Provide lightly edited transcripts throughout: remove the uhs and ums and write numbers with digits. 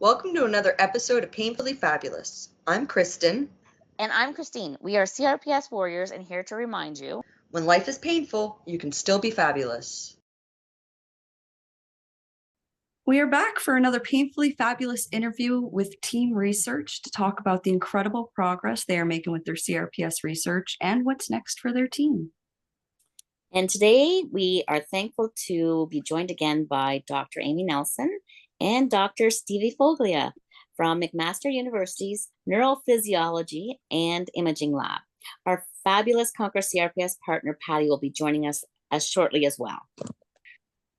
Welcome to another episode of Painfully Fabulous. I'm Kristen. And I'm Christine. We are CRPS warriors and here to remind you, When life is painful, you can still be fabulous. We are back for another painfully fabulous interview with Team Research to talk about the incredible progress they are making with their CRPS research and what's next for their team. And today we are thankful to be joined again by Dr. Aimee Nelson and Dr. Stevie Foglia from McMaster University's Neurophysiology and Imaging Lab. Our fabulous Conquer CRPS partner, Patty, will be joining us as shortly as well.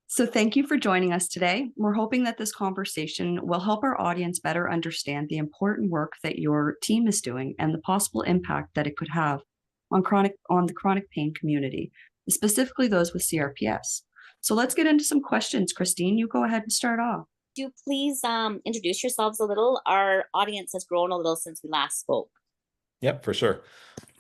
So thank you for joining us today. We're hoping that this conversation will help our audience better understand the important work that your team is doing and the possible impact that it could have on the chronic pain community, specifically those with CRPS. So let's get into some questions. Christine, you go ahead and start off. Do you please introduce yourselves a little? Our audience has grown a little since we last spoke. Yep, for sure.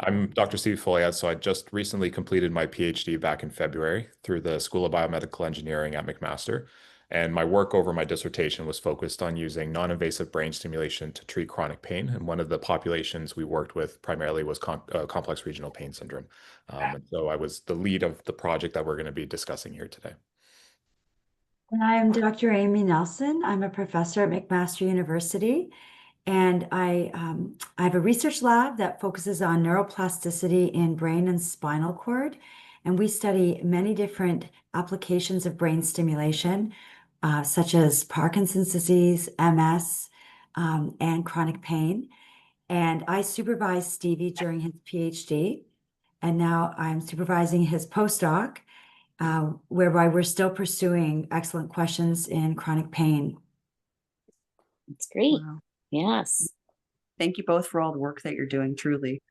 I'm Dr. Stevie Foglia, so I just recently completed my PhD back in February through the School of Biomedical Engineering at McMaster. And my work over my dissertation was focused on using non-invasive brain stimulation to treat chronic pain. And one of the populations we worked with primarily was complex regional pain syndrome. And so I was the lead of the project that we're going to be discussing here today. And I'm Dr. Aimee Nelson. I'm a professor at McMaster University. And I have a research lab that focuses on neuroplasticity in brain and spinal cord. And we study many different applications of brain stimulation, such as Parkinson's disease, MS, and chronic pain. And I supervised Stevie during his PhD. And now I'm supervising his postdoc, whereby we're still pursuing excellent questions in chronic pain. That's great. Wow. Yes. Thank you both for all the work that you're doing, truly.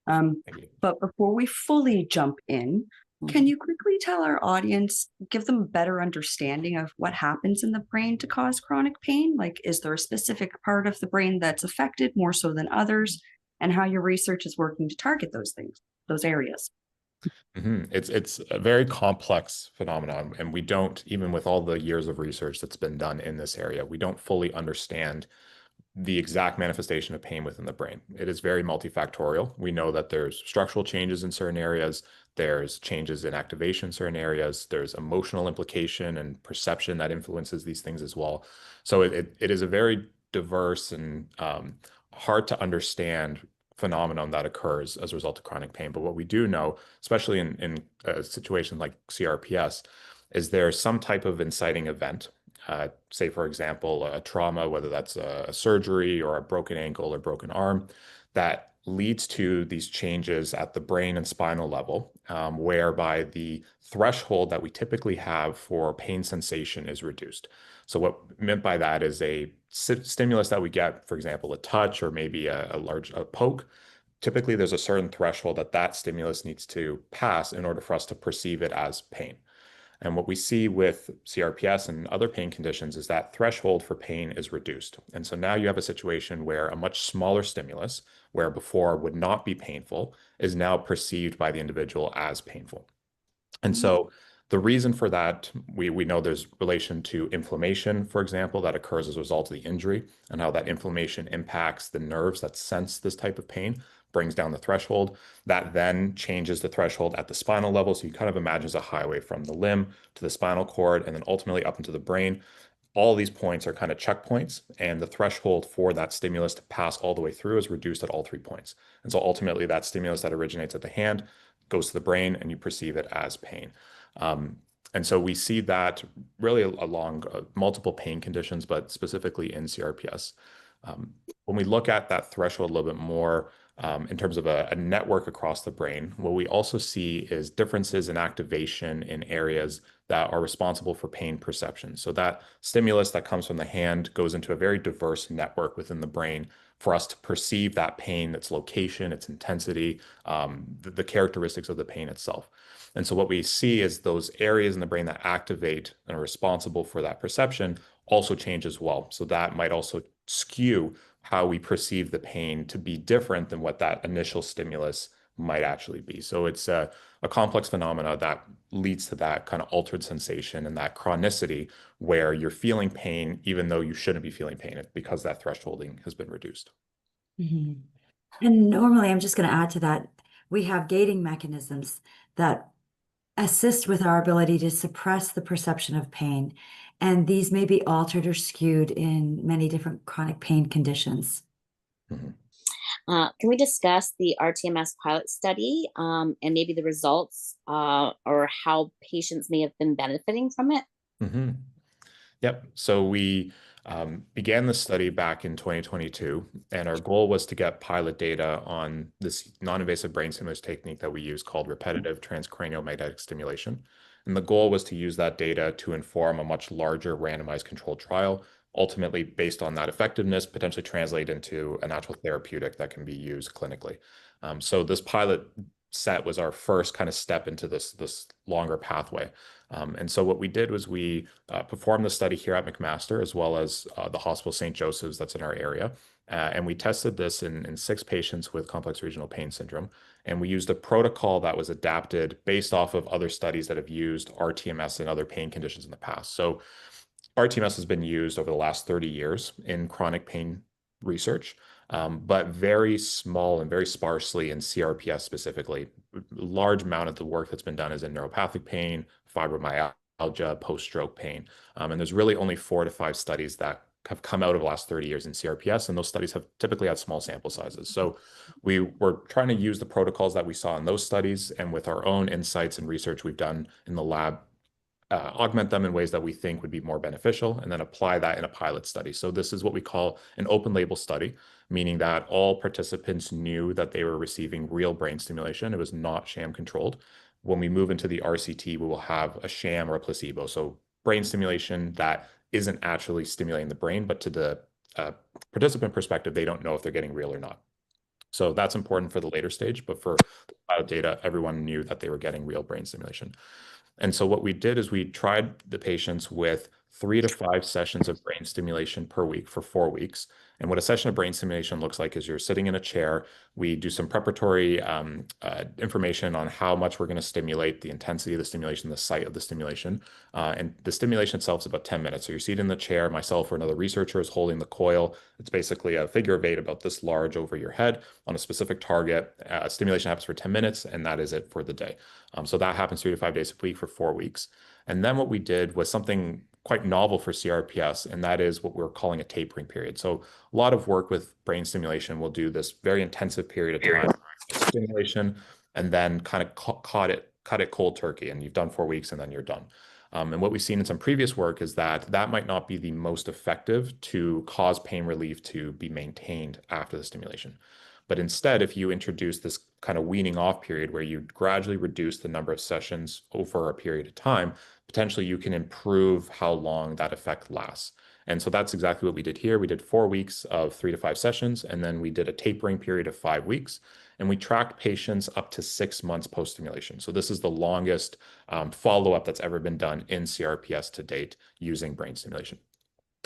But before we fully jump in, can you quickly tell our audience, give them a better understanding of what happens in the brain to cause chronic pain? Like, is there a specific part of the brain that's affected more so than others, and how your research is working to target those things, those areas? It's a very complex phenomenon, and we don't, even with all the years of research that's been done in this area, we don't fully understand the exact manifestation of pain within the brain. It is very multifactorial. We know that there's structural changes in certain areas, there's changes in activation in certain areas, there's emotional implication and perception that influences these things as well. So it is a very diverse and hard to understand phenomenon that occurs as a result of chronic pain. But what we do know, especially in a situation like CRPS, is there's some type of inciting event. Say, for example, a trauma, whether that's a surgery or a broken ankle or broken arm, that leads to these changes at the brain and spinal level, whereby the threshold that we typically have for pain sensation is reduced. So what meant by that is a stimulus that we get, for example, a touch or maybe a large poke. Typically, there's a certain threshold that stimulus needs to pass in order for us to perceive it as pain. And what we see with CRPS and other pain conditions is that threshold for pain is reduced. And so now you have a situation where a much smaller stimulus, where before would not be painful, is now perceived by the individual as painful. And so the reason for that, we know there's relation to inflammation, for example, that occurs as a result of the injury, and how that inflammation impacts the nerves that sense this type of pain, brings down the threshold. That then changes the threshold at the spinal level. So you kind of imagine as a highway from the limb to the spinal cord and then ultimately up into the brain. All these points are kind of checkpoints, and the threshold for that stimulus to pass all the way through is reduced at all 3 points. And so ultimately that stimulus that originates at the hand goes to the brain and you perceive it as pain. And so we see that really along multiple pain conditions, but specifically in CRPS. When we look at that threshold a little bit more in terms of a network across the brain, what we also see is differences in activation in areas that are responsible for pain perception. So that stimulus that comes from the hand goes into a very diverse network within the brain for us to perceive that pain, its location, its intensity, the characteristics of the pain itself. And so what we see is those areas in the brain that activate and are responsible for that perception also change as well. So that might also skew how we perceive the pain to be different than what that initial stimulus might actually be. So it's a complex phenomena that leads to that kind of altered sensation and that chronicity where you're feeling pain even though you shouldn't be feeling pain because that thresholding has been reduced. Mhm. And normally, I'm just going to add to that, we have gating mechanisms that assist with our ability to suppress the perception of pain. And these may be altered or skewed in many different chronic pain conditions. Mhm. Can we discuss the RTMS pilot study and maybe the results or how patients may have been benefiting from it? Mhm. Yep. So we began the study back in 2022, and our goal was to get pilot data on this non-invasive brain stimulation technique that we use called repetitive transcranial magnetic stimulation. And the goal was to use that data to inform a much larger randomized controlled trial, ultimately based on that effectiveness, potentially translate into an actual therapeutic that can be used clinically. So this pilot set was our first kind of step into this longer pathway. And so what we did was we performed the study here at McMaster as well as the Hospital St. Joseph's that's in our area. And we tested this in 6 patients with complex regional pain syndrome. And we used a protocol that was adapted based off of other studies that have used RTMS and other pain conditions in the past. So RTMS has been used over the last 30 years in chronic pain research, but very small and very sparsely in CRPS specifically. A large amount of the work that's been done is in neuropathic pain, fibromyalgia, post-stroke pain. And there's really only 4 to 5 studies that have come out of the last 30 years in CRPS, and those studies have typically had small sample sizes. So we were trying to use the protocols that we saw in those studies and with our own insights and research we've done in the lab augment them in ways that we think would be more beneficial, and then apply that in a pilot study. So this is what we call an open label study, meaning that all participants knew that they were receiving real brain stimulation. It was not sham controlled. When we move into the RCT, we will have a sham or a placebo. So brain stimulation that isn't actually stimulating the brain, but to the participant perspective, they don't know if they're getting real or not. So that's important for the later stage, but for the pilot data, everyone knew that they were getting real brain stimulation. And so what we did is we tried the patients with 3 to 5 sessions of brain stimulation per week for 4 weeks. And what a session of brain stimulation looks like is you're sitting in a chair. We do some preparatory information on how much we're going to stimulate, the intensity of the stimulation, the site of the stimulation. And the stimulation itself is about 10 minutes. So you're seated in the chair, myself or another researcher is holding the coil. It's basically a figure of 8 about this large over your head on a specific target. Stimulation happens for 10 minutes, and that is it for the day. So that happens 3 to 5 days a week for 4 weeks. And then what we did was something quite novel for CRPS, and that is what we're calling a tapering period. So a lot of work with brain stimulation will do this very intensive period of time stimulation, and then kind of cut it cold turkey, and you've done 4 weeks, and then you're done. And what we've seen in some previous work is that that might not be the most effective to cause pain relief to be maintained after the stimulation. But instead, if you introduce this kind of weaning off period where you gradually reduce the number of sessions over a period of time, potentially you can improve how long that effect lasts. And so that's exactly what we did here. We did 4 weeks of 3 to 5 sessions, and then we did a tapering period of 5 weeks. And we tracked patients up to 6 months post-stimulation. So this is the longest follow-up that's ever been done in CRPS to date using brain stimulation.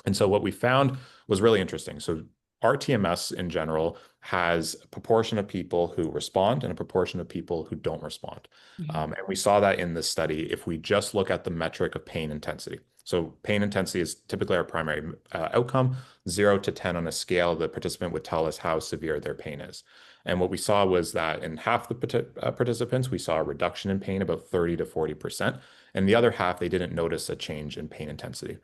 And so what we found was really interesting. So RTMS in general has a proportion of people who respond and a proportion of people who don't respond. And we saw that in this study if we just look at the metric of pain intensity. So pain intensity is typically our primary outcome. 0 to 10 on a scale, the participant would tell us how severe their pain is. And what we saw was that in half the participants, we saw a reduction in pain, about 30 to 40%. And the other half, they didn't notice a change in pain intensity.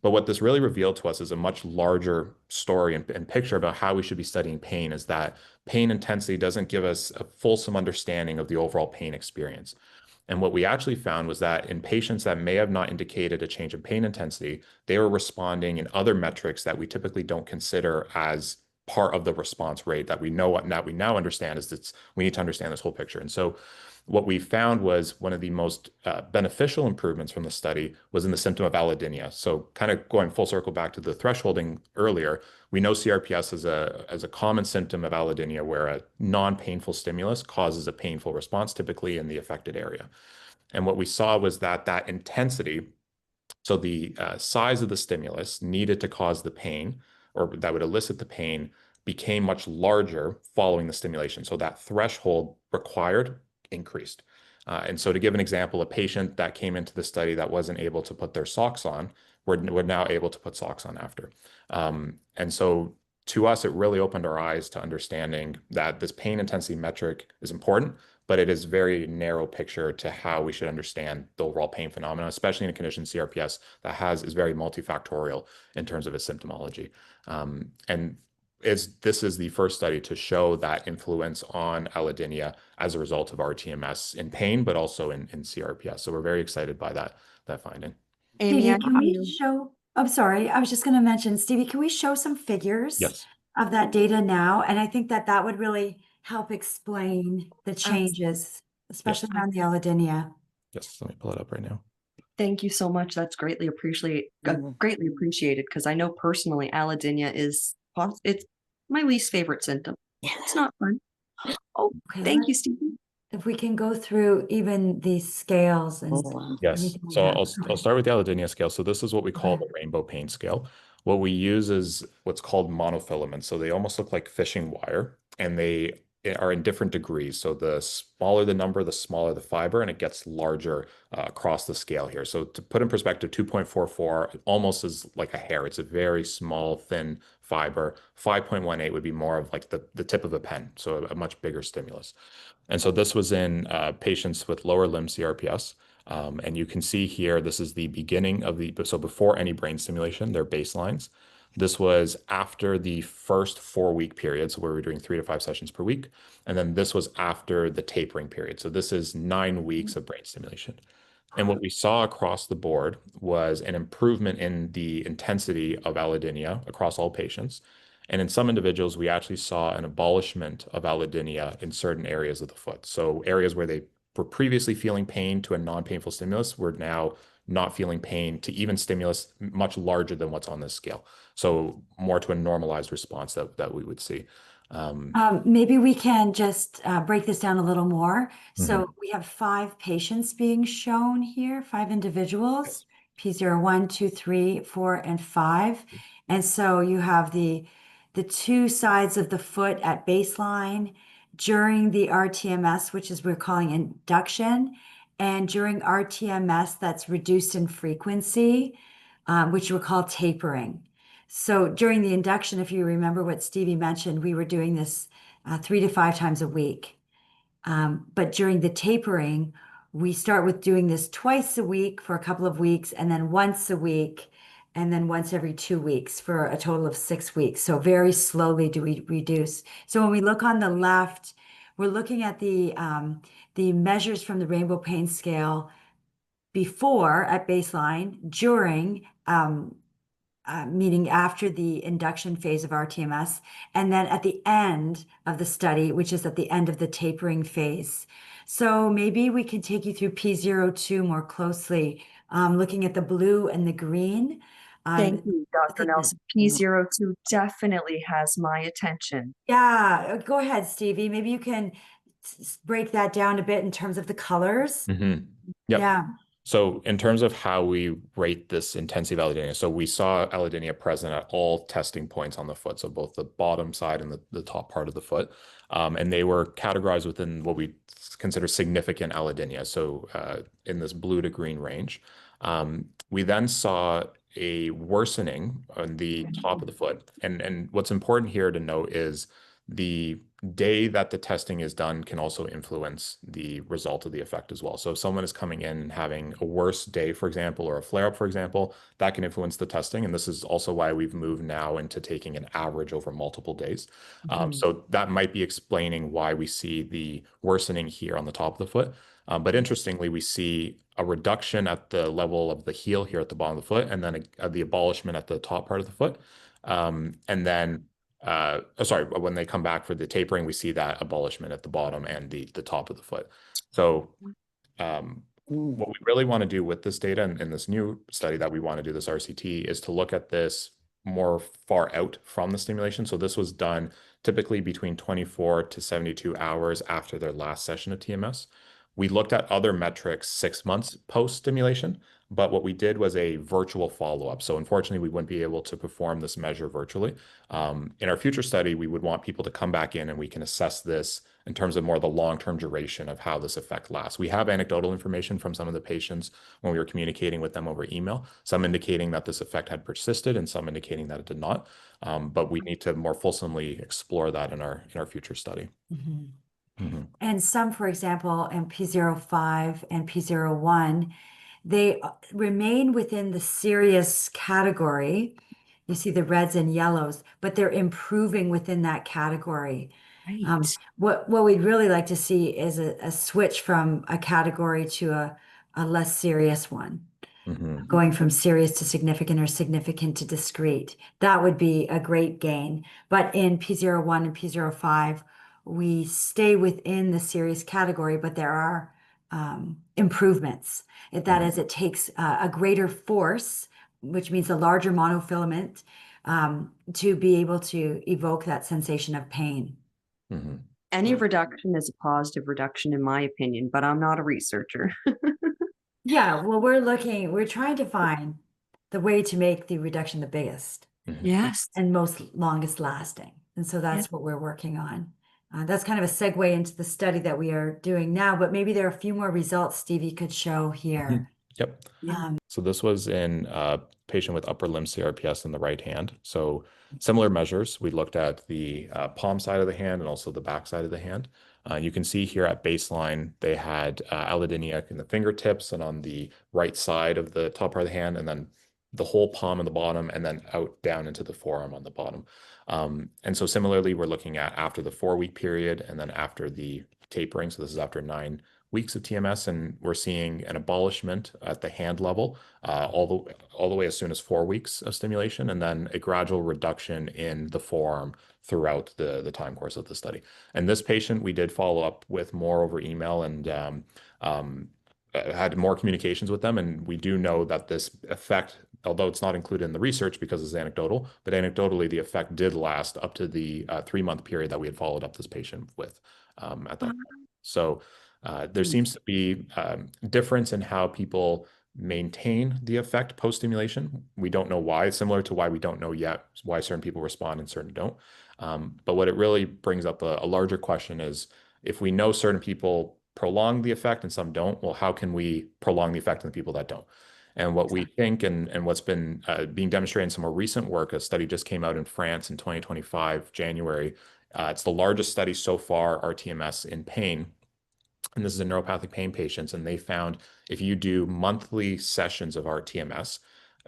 But what this really revealed to us is a much larger story and picture about how we should be studying pain is that pain intensity doesn't give us a fulsome understanding of the overall pain experience. And what we actually found was that in patients that may have not indicated a change in pain intensity, they were responding in other metrics that we typically don't consider as part of the response rate that we now understand is that we need to understand this whole picture. And so what we found was one of the most beneficial improvements from the study was in the symptom of allodynia. So kind of going full circle back to the thresholding earlier, we know CRPS as a common symptom of allodynia where a non-painful stimulus causes a painful response, typically in the affected area. And what we saw was that intensity, so the size of the stimulus needed to cause the pain, or that would elicit the pain, became much larger following the stimulation. So that threshold required increased. And so to give an example, a patient that came into the study that wasn't able to put their socks on, we're now able to put socks on after. And so to us, it really opened our eyes to understanding that this pain intensity metric is important, but it is very narrow picture to how we should understand the overall pain phenomena, especially in a condition CRPS that is very multifactorial in terms of its symptomology. And this is the first study to show that influence on allodynia as a result of rTMS in pain, but also in CRPS. So we're very excited by that finding. Aimee, Stevie, can we show, I'm sorry, I was just going to mention, Stevie, can we show some figures Yes. of that data now? And I think that would really help explain the changes, especially around the allodynia. Yes, let me pull it up right now. Thank you so much. That's greatly appreciated because I know personally allodynia it's my least favorite symptom. It's not fun. Oh, Okay, thank you, Stevie. if we can go through even these scales and Yes. anything like So that. I'll start with the allodynia scale. So this is what we call the rainbow pain scale. What we use is what's called monofilaments. So they almost look like fishing wire, and they are in different degrees. So the smaller the number, the smaller the fiber, and it gets larger across the scale here. So to put in perspective, 2.44 almost is like a hair. It's a very small, thin fiber. 5.18 would be more of like the tip of a pen, so a much bigger stimulus. And so this was in patients with lower limb CRPS. And you can see here, this is the beginning of so before any brain stimulation, their baselines. This was after the first 4-week period, so where we were doing 3 to 5 sessions per week. And then this was after the tapering period. So this is 9 weeks of brain stimulation. And what we saw across the board was an improvement in the intensity of allodynia across all patients. And in some individuals, we actually saw an abolishment of allodynia in certain areas of the foot. So areas where they were previously feeling pain to a non-painful stimulus were now not feeling pain to even stimulus much larger than what's on this scale. So more to a normalized response that we would see. Maybe we can just break this down a little more. So we have 5 patients being shown here, 5 individuals, P0, 1, 2, 3, 4, and 5. And so you have the 2 sides of the foot at baseline during the rTMS, which is we're calling induction, and during rTMS that's reduced in frequency, which we'll call tapering. So during the induction, if you remember what Stevie mentioned, we were doing this 3 to 5 times a week. But during the tapering, we start with doing this twice a week for a couple of weeks, and then once a week, and then once every 2 weeks for a total of 6 weeks. So very slowly do we reduce. So when we look on the left, we're looking at the measures from the rainbow pain scale before at baseline, during, meaning after the induction phase of rTMS, and then at the end of the study, which is at the end of the tapering phase. So maybe we can take you through P02 more closely, looking at the blue and the green. Thank you, Dr. Nelson. P02 definitely has my attention. Yeah, go ahead, Stevie. Maybe you can break that down a bit in terms of the colors. Yep. Yeah. So in terms of how we rate this intensity of allodynia, so we saw allodynia present at all testing points on the foot, so both the bottom side and the top part of the foot. And they were categorized within what we consider significant allodynia, so in this blue to green range. We then saw a worsening on the top of the foot. And what's important here to note is the day that the testing is done can also influence the result of the effect as well. So if someone is coming in and having a worse day, for example, or a flare-up, for example, that can influence the testing. And this is also why we've moved now into taking an average over multiple days. So that might be explaining why we see the worsening here on the top of the foot. But interestingly, we see a reduction at the level of the heel here at the bottom of the foot, and then the abolishment at the top part of the foot. And then when they come back for the tapering, we see that abolishment at the bottom and the top of the foot. So what we really want to do with this data in this new study that we want to do, this RCT, is to look at this more far out from the stimulation. So this was done typically between 24 to 72 hours after their last session of TMS. We looked at other metrics 6 months post-stimulation, but what we did was a virtual follow-up. So unfortunately, we wouldn't be able to perform this measure virtually. In our future study, we would want people to come back in and we can assess this in terms of more the long-term duration of how this effect lasts. We have anecdotal information from some of the patients when we were communicating with them over email, some indicating that this effect had persisted and some indicating that it did not. But we need to more fulsomely explore that in our future study. And some, for example, in P05 and P01, they remain within the serious category. You see the reds and yellows, but they're improving within that category. Right. What we'd really like to see is a switch from a category to a less serious one, going from serious to significant or significant to discrete. That would be a great gain. But in P01 and P05, we stay within the serious category, but there are improvements. That is, it takes a greater force, which means a larger monofilament, to be able to evoke that sensation of pain. Any reduction is a positive reduction, in my opinion, but I'm not a researcher. Yeah, well, we're trying to find the way to make the reduction the biggest Yes. and most longest lasting. And so that's what we're working on. That's kind of a segue into the study that we are doing now, but maybe there are a few more results Stevie could show here. Yep. So this was in a patient with upper limb CRPS in the right hand. So similar measures, we looked at the palm side of the hand and also the back side of the hand. You can see here at baseline, they had allodynia in the fingertips and on the right side of the top part of the hand, and then the whole palm on the bottom, and then out down into the forearm on the bottom. And so similarly, we're looking at after the 4-week period and then after the tapering. So this is after 9 weeks of TMS, and we're seeing an abolishment at the hand level all the way as soon as 4 weeks of stimulation, and then a gradual reduction in the forearm throughout the time course of the study. And this patient, we did follow up with more over email and had more communications with them, and we do know that this effect, although it's not included in the research because it's anecdotal, but anecdotally the effect did last up to the 3-month period that we had followed up this patient with at that time. So there seems to be difference in how people maintain the effect post-stimulation. We don't know why, similar to why we don't know yet why certain people respond and certain don't. But what it really brings up a larger question is, if we know certain people prolong the effect and some don't, well, how can we prolong the effect in the people that don't? And what we think, and what's been being demonstrated in some more recent work, a study just came out in France in 2025, January. It's the largest study so far, RTMS in pain. And this is in neuropathic pain patients. And they found if you do monthly sessions of RTMS,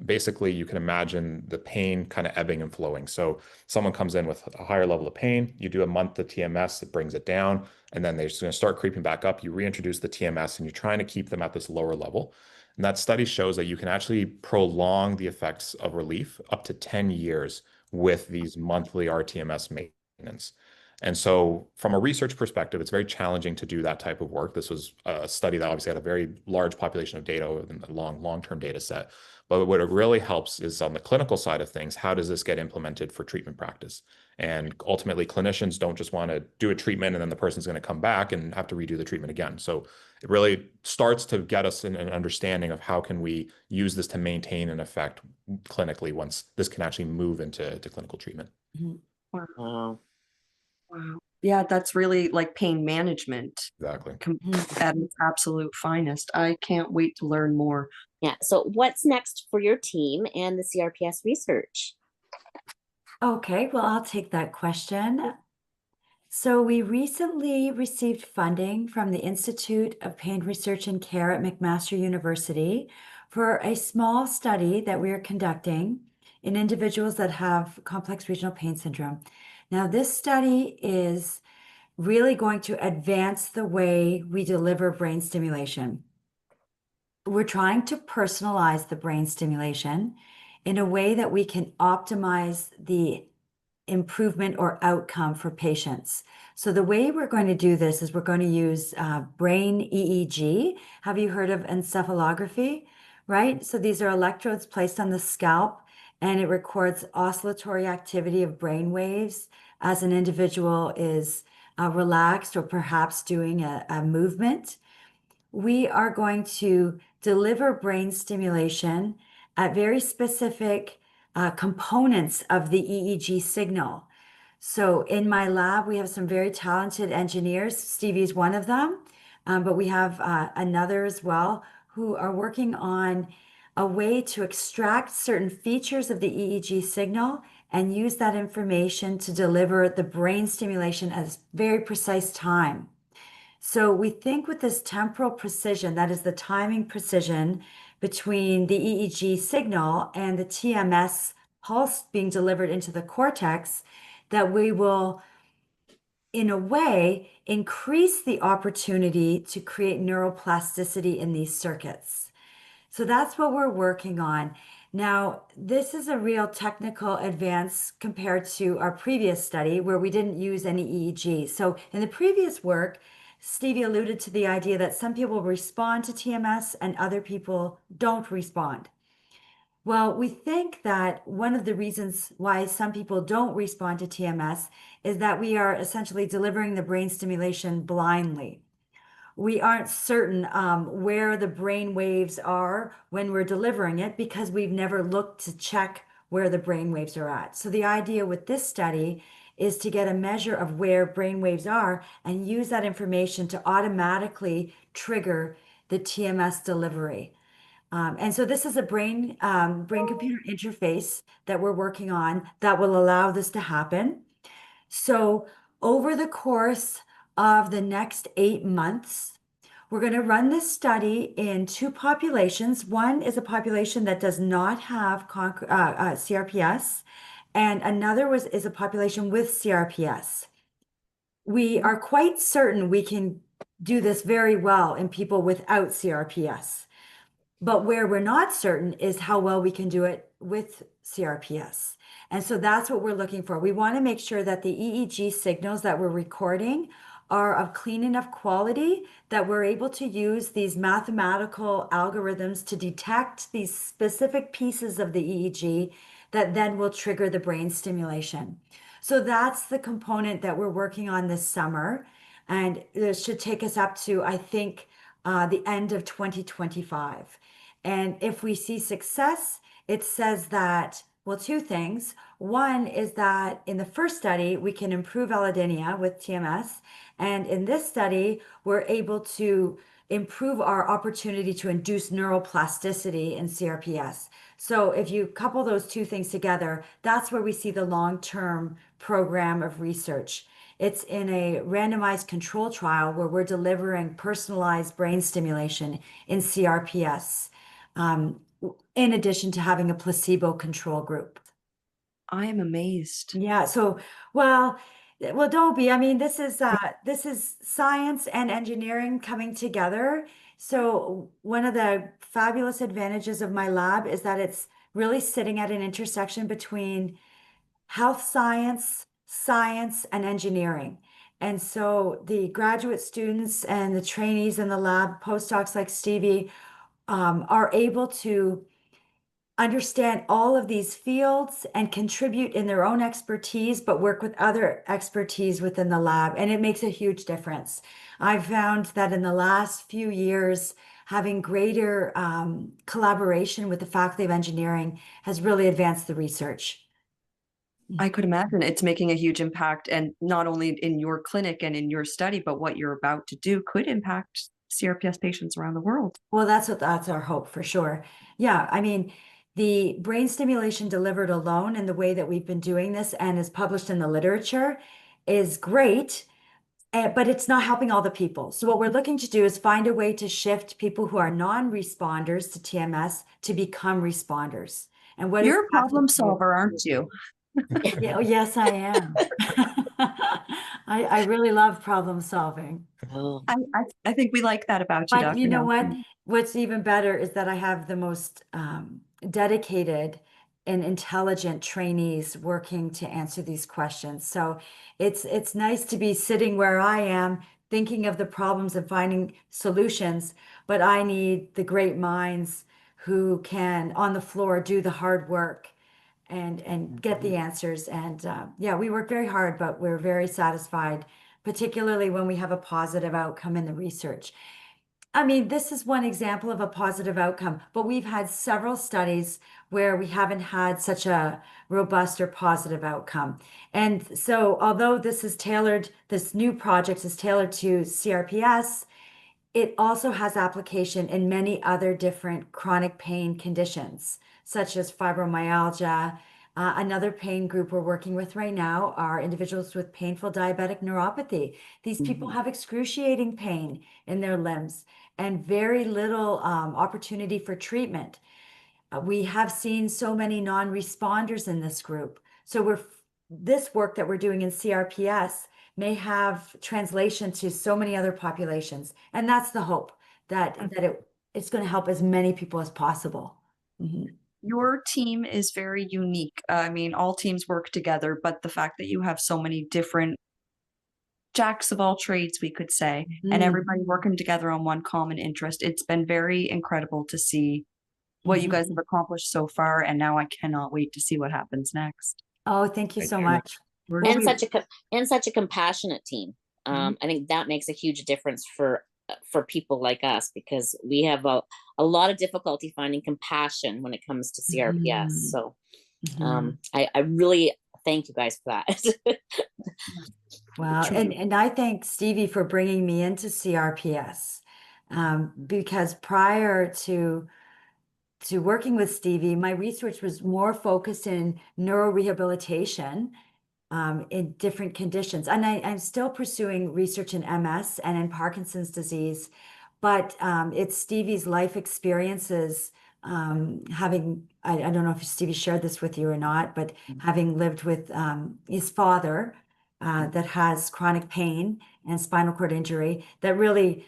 basically you can imagine the pain kind of ebbing and flowing. So someone comes in with a higher level of pain, you do a month of TMS, it brings it down, and then they're just going to start creeping back up. You reintroduce the TMS and you're trying to keep them at this lower level. And that study shows that you can actually prolong the effects of relief up to 10 years with these monthly RTMS maintenance. And so from a research perspective, it's very challenging to do that type of work. This was a study that obviously had a very large population of data over the long-term data set. But what it really helps is on the clinical side of things, how does this get implemented for treatment practice? And ultimately, clinicians don't just want to do a treatment and then the person's going to come back and have to redo the treatment again. So it really starts to get us an understanding of how can we use this to maintain an effect clinically once this can actually move into clinical treatment. Wow. Wow. Yeah, that's really like pain management Exactly. at its absolute finest. I can't wait to learn more. Yeah. So what's next for your team and the CRPS research? Okay, well, I'll take that question. So we recently received funding from the Institute of Pain Research and Care at McMaster University for a small study that we are conducting in individuals that have complex regional pain syndrome. Now, this study is really going to advance the way we deliver brain stimulation. We're trying to personalize the brain stimulation in a way that we can optimize the improvement or outcome for patients. So the way we're going to do this is we're going to use brain EEG. Have you heard of encephalography? Right? So these are electrodes placed on the scalp, and it records oscillatory activity of brain waves as an individual is relaxed or perhaps doing a movement. We are going to deliver brain stimulation at very specific components of the EEG signal. So in my lab, we have some very talented engineers. Stevie is one of them, but we have another as well who are working on a way to extract certain features of the EEG signal and use that information to deliver the brain stimulation at a very precise time. So we think with this temporal precision, that is the timing precision between the EEG signal and the TMS pulse being delivered into the cortex, that we will, in a way, increase the opportunity to create neuroplasticity in these circuits. So that's what we're working on. Now, this is a real technical advance compared to our previous study where we didn't use any EEG. So in the previous work, Stevie alluded to the idea that some people respond to TMS and other people don't respond. Well, we think that one of the reasons why some people don't respond to TMS is that we are essentially delivering the brain stimulation blindly. We aren't certain where the brain waves are when we're delivering it because we've never looked to check where the brain waves are at. So the idea with this study is to get a measure of where brain waves are and use that information to automatically trigger the TMS delivery. And so this is a brain-computer interface that we're working on that will allow this to happen. So over the course of the next 8 months, we're going to run this study in 2 populations. One is a population that does not have CRPS, and another is a population with CRPS. We are quite certain we can do this very well in people without CRPS. But where we're not certain is how well we can do it with CRPS. And so that's what we're looking for. We want to make sure that the EEG signals that we're recording are of clean enough quality that we're able to use these mathematical algorithms to detect these specific pieces of the EEG that then will trigger the brain stimulation. So that's the component that we're working on this summer. And this should take us up to, I think, the end of 2025. And if we see success, it says that, well, 2 things. One is that in the first study, we can improve allodynia with TMS. And in this study, we're able to improve our opportunity to induce neuroplasticity in CRPS. So if you couple those 2 things together, that's where we see the long-term program of research. It's in a randomized control trial where we're delivering personalized brain stimulation in CRPS, in addition to having a placebo control group. I am amazed. Yeah. So, well, don't be. I mean, this is science and engineering coming together. So one of the fabulous advantages of my lab is that it's really sitting at an intersection between health science, science, and engineering. And so the graduate students and the trainees in the lab, postdocs like Stevie, are able to understand all of these fields and contribute in their own expertise, but work with other expertise within the lab. And it makes a huge difference. I've found that in the last few years, having greater collaboration with the Faculty of Engineering has really advanced the research. I could imagine it's making a huge impact, and not only in your clinic and in your study, but what you're about to do could impact CRPS patients around the world. Well, that's our hope for sure. Yeah, I mean, the brain stimulation delivered alone in the way that we've been doing this and is published in the literature is great, but it's not helping all the people. So what we're looking to do is find a way to shift people who are non-responders to TMS to become responders. And what You're a problem solver, aren't you? Yeah, oh, yes, I am. I really love problem solving. Oh, I think we like that about you, But Dr. you know what? Nelson. What's even better is that I have the most dedicated and intelligent trainees working to answer these questions. So it's nice to be sitting where I am, thinking of the problems and finding solutions, but I need the great minds who can, on the floor, do the hard work and get the answers. And yeah, we work very hard, but we're very satisfied, particularly when we have a positive outcome in the research. I mean, this is one example of a positive outcome, but we've had several studies where we haven't had such a robust or positive outcome. And so, although this new project is tailored to CRPS, it also has application in many other different chronic pain conditions, such as fibromyalgia. Another pain group we're working with right now are individuals with painful diabetic neuropathy. These people have excruciating pain in their limbs and very little opportunity for treatment. We have seen so many non-responders in this group. So this work that we're doing in CRPS may have translation to so many other populations. And that's the hope that it's going to help as many people as possible. Mhm. Your team is very unique. I mean, all teams work together, but the fact that you have so many different jacks of all trades, we could say, and everybody working together on one common interest, it's been very incredible to see what you guys have accomplished so far. And now I cannot wait to see what happens next. Oh, thank you Thank so you. much. And such a compassionate team. I think that makes a huge difference for people like us, because we have a lot of difficulty finding compassion when it comes to CRPS. So I really thank you guys for that. Wow. And I thank Stevie for bringing me into CRPS, because prior to working with Stevie, my research was more focused in neurorehabilitation in different conditions. And I'm still pursuing research in MS and in Parkinson's disease, but it's Stevie's life experiences, having, I don't know if Stevie shared this with you or not, but having lived with his father that has chronic pain and spinal cord injury, that really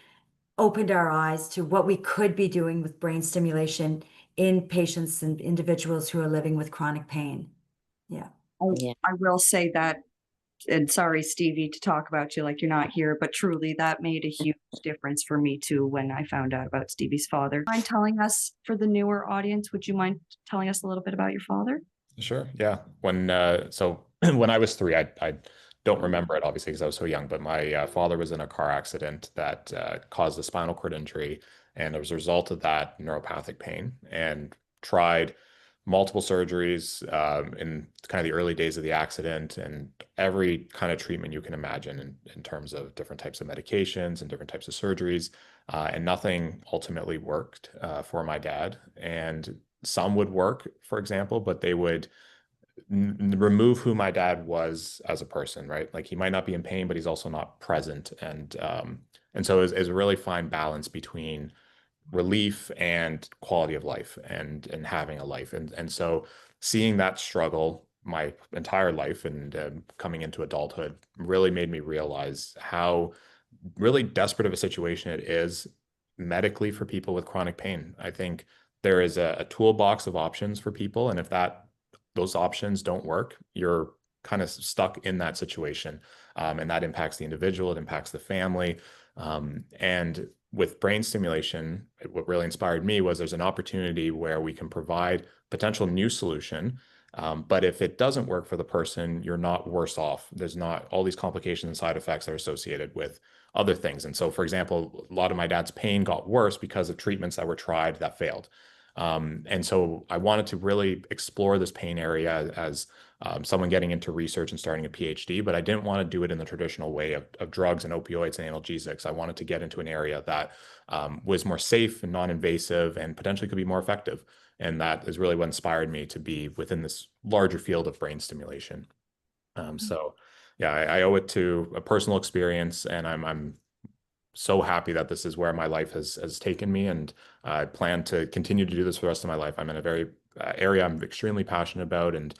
opened our eyes to what we could be doing with brain stimulation in patients and individuals who are living with chronic pain. Yeah. Yeah. I will say that, and sorry, Stevie, to talk about you like you're not here, but truly that made a huge difference for me too when I found out about Stevie's father. Mind telling us, for the newer audience, would you mind telling us a little bit about your father? Sure. Yeah. So when I was 3, I don't remember it obviously because I was so young, but my father was in a car accident that caused a spinal cord injury, and as a result of that, neuropathic pain, and tried multiple surgeries in kind of the early days of the accident, and every kind of treatment you can imagine in terms of different types of medications and different types of surgeries, and nothing ultimately worked for my dad. And some would work, for example, but they would remove who my dad was as a person, right? Like he might not be in pain, but he's also not present. And so it's a really fine balance between relief and quality of life and having a life. And so seeing that struggle my entire life and coming into adulthood really made me realize how really desperate of a situation it is medically for people with chronic pain. I think there is a toolbox of options for people, and if those options don't work, you're kind of stuck in that situation, and that impacts the individual, it impacts the family, and with brain stimulation, what really inspired me was there's an opportunity where we can provide potential new solution. But if it doesn't work for the person, you're not worse off. There's not all these complications and side effects that are associated with other things. And so, for example, a lot of my dad's pain got worse because of treatments that were tried that failed. And so I wanted to really explore this pain area as someone getting into research and starting a PhD, but I didn't want to do it in the traditional way of drugs and opioids and analgesics. I wanted to get into an area that was more safe and non-invasive and potentially could be more effective. And that is really what inspired me to be within this larger field of brain stimulation. So yeah, I owe it to a personal experience, and I'm so happy that this is where my life has taken me, and I plan to continue to do this for the rest of my life. I'm in a very area I'm extremely passionate about, and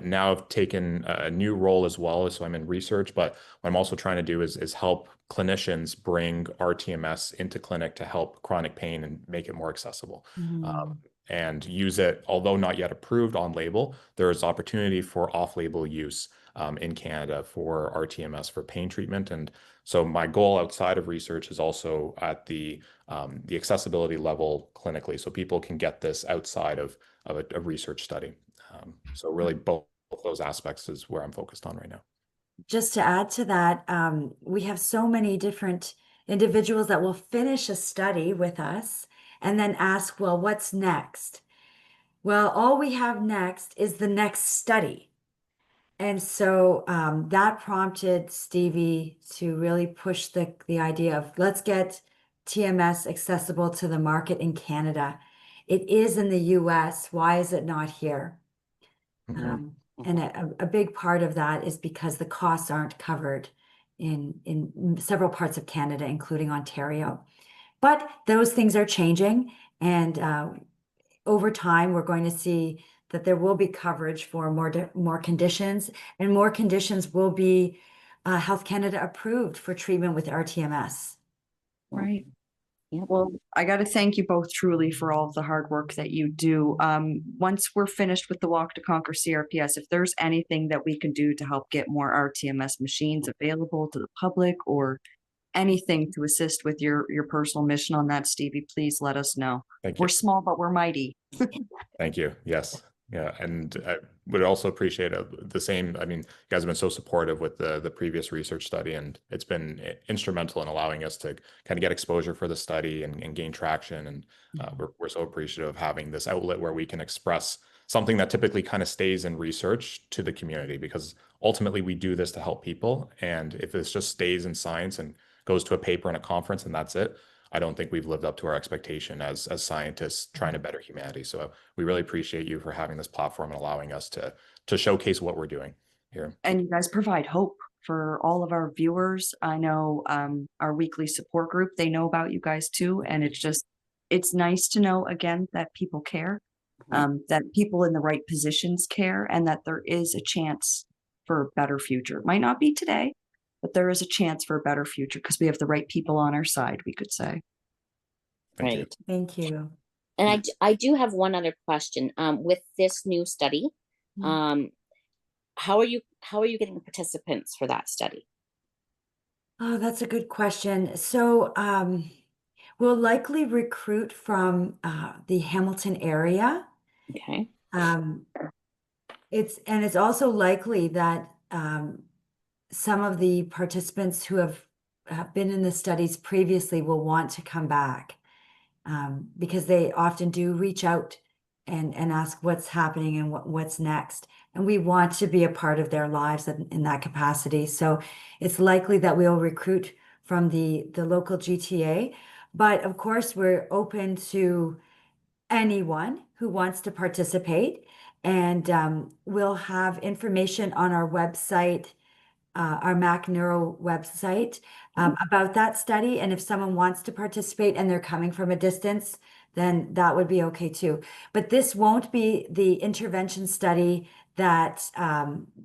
now I've taken a new role as well. So I'm in research, but what I'm also trying to do is help clinicians bring RTMS into clinic to help chronic pain and make it more accessible. And use it, although not yet approved on label, there is opportunity for off-label use in Canada for RTMS for pain treatment. And so my goal outside of research is also at the accessibility level clinically, so people can get this outside of a research study. So really both those aspects is where I'm focused on right now. Just to add to that, we have so many different individuals that will finish a study with us and then ask, well, what's next? Well, all we have next is the next study. And so that prompted Stevie to really push the idea of let's get TMS accessible to the market in Canada. It is in the US. Why is it not here? And a big part of that is because the costs aren't covered in several parts of Canada, including Ontario. But those things are changing. And over time, we're going to see that there will be coverage for more conditions, and more conditions will be Health Canada approved for treatment with RTMS. Right. Yeah. Well, I got to thank you both truly for all of the hard work that you do. Once we're finished with the Walk to Conquer CRPS, if there's anything that we can do to help get more RTMS machines available to the public or anything to assist with your personal mission on that, Stevie, please let us know. Thank you. We're small, but we're mighty. Thank you. Yes. Yeah. And I would also appreciate the same. I mean, you guys have been so supportive with the previous research study, and it's been instrumental in allowing us to kind of get exposure for the study and gain traction. And we're so appreciative of having this outlet where we can express something that typically kind of stays in research to the community, because ultimately we do this to help people. And if this just stays in science and goes to a paper and a conference and that's it, I don't think we've lived up to our expectation as scientists trying to better humanity. So we really appreciate you for having this platform and allowing us to showcase what we're doing here. And you guys provide hope for all of our viewers. I know our weekly support group, they know about you guys too. And it's nice to know again that people care, that people in the right positions care, and that there is a chance for a better future. It might not be today, but there is a chance for a better future because we have the right people on our side, we could say. Thank you. Right. Thank you. And I do have one other question. With this new study, how are you getting participants for that study? Oh, that's a good question. So we'll likely recruit from the Hamilton area. Okay. It's also likely that some of the participants who have been in the studies previously will want to come back because they often do reach out and ask what's happening and what's next. And we want to be a part of their lives in that capacity. So it's likely that we'll recruit from the local GTA. But of course, we're open to anyone who wants to participate. And we'll have information on our website, our Mac Neuro website, about that study. And if someone wants to participate and they're coming from a distance, then that would be okay too. But this won't be the intervention study that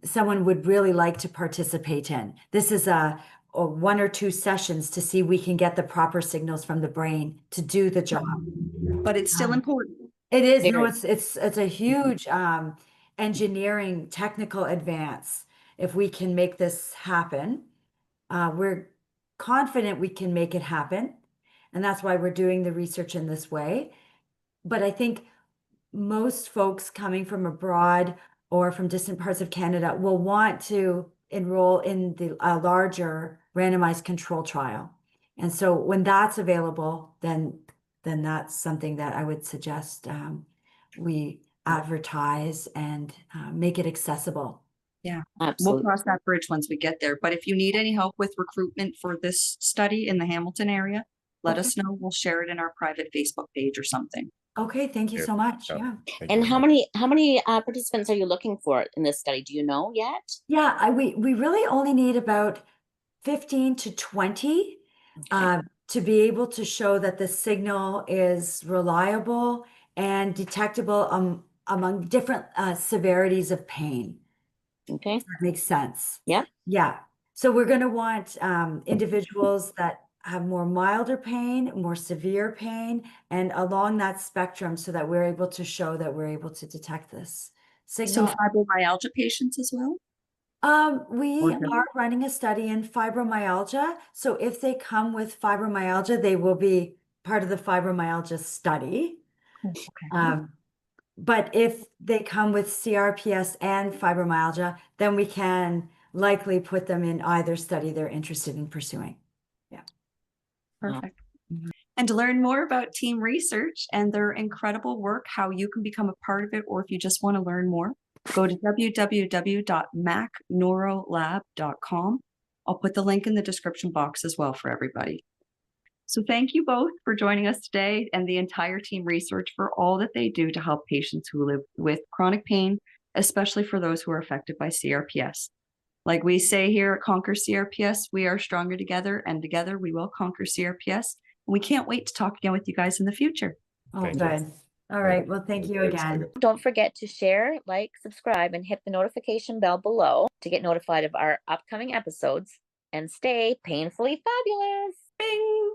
someone would really like to participate in. This is a 1 or 2 sessions to see we can get the proper signals from the brain to do the job. But it's still important. It is. Very. No, it's a huge engineering technical advance if we can make this happen. We're confident we can make it happen, and that's why we're doing the research in this way. But I think most folks coming from abroad or from distant parts of Canada will want to enroll in the larger randomized control trial. And so when that's available, then that's something that I would suggest we advertise and make it accessible. Yeah, Absolutely. we'll cross that bridge once we get there. But if you need any help with recruitment for this study in the Hamilton area, let us know. We'll share it in our private Facebook page or something. Okay, thank you so much. Yeah. Thank you And very how much. many participants are you looking for in this study? Do you know yet? Yeah, we really only need about 15 to 20 Okay. to be able to show that the signal is reliable and detectable among different severities of pain. Okay. That makes sense. Yeah. Yeah. So we're going to want individuals that have more milder pain, more severe pain, and along that spectrum so that we're able to show that we're able to detect this signal. So fibromyalgia patients as well? We Okay. are running a study in fibromyalgia. So if they come with fibromyalgia, they will be part of the fibromyalgia study. Okay. But if they come with CRPS and fibromyalgia, then we can likely put them in either study they're interested in pursuing. Yeah. Perfect. And to learn more about team research and their incredible work, how you can become a part of it, or if you just want to learn more, go to www.macneurolab.com. I'll put the link in the description box as well for everybody. So thank you both for joining us today and the entire team research for all that they do to help patients who live with chronic pain, especially for those who are affected by CRPS. Like we say here at Conquer CRPS, we are stronger together, and together we will conquer CRPS. We can't wait to talk again with you guys in the future. Oh, Thank you. good. All right. Well, thank you Very again. excited. Don't forget to share, like, subscribe, and hit the notification bell below to get notified of our upcoming episodes. And stay painfully fabulous. Bing!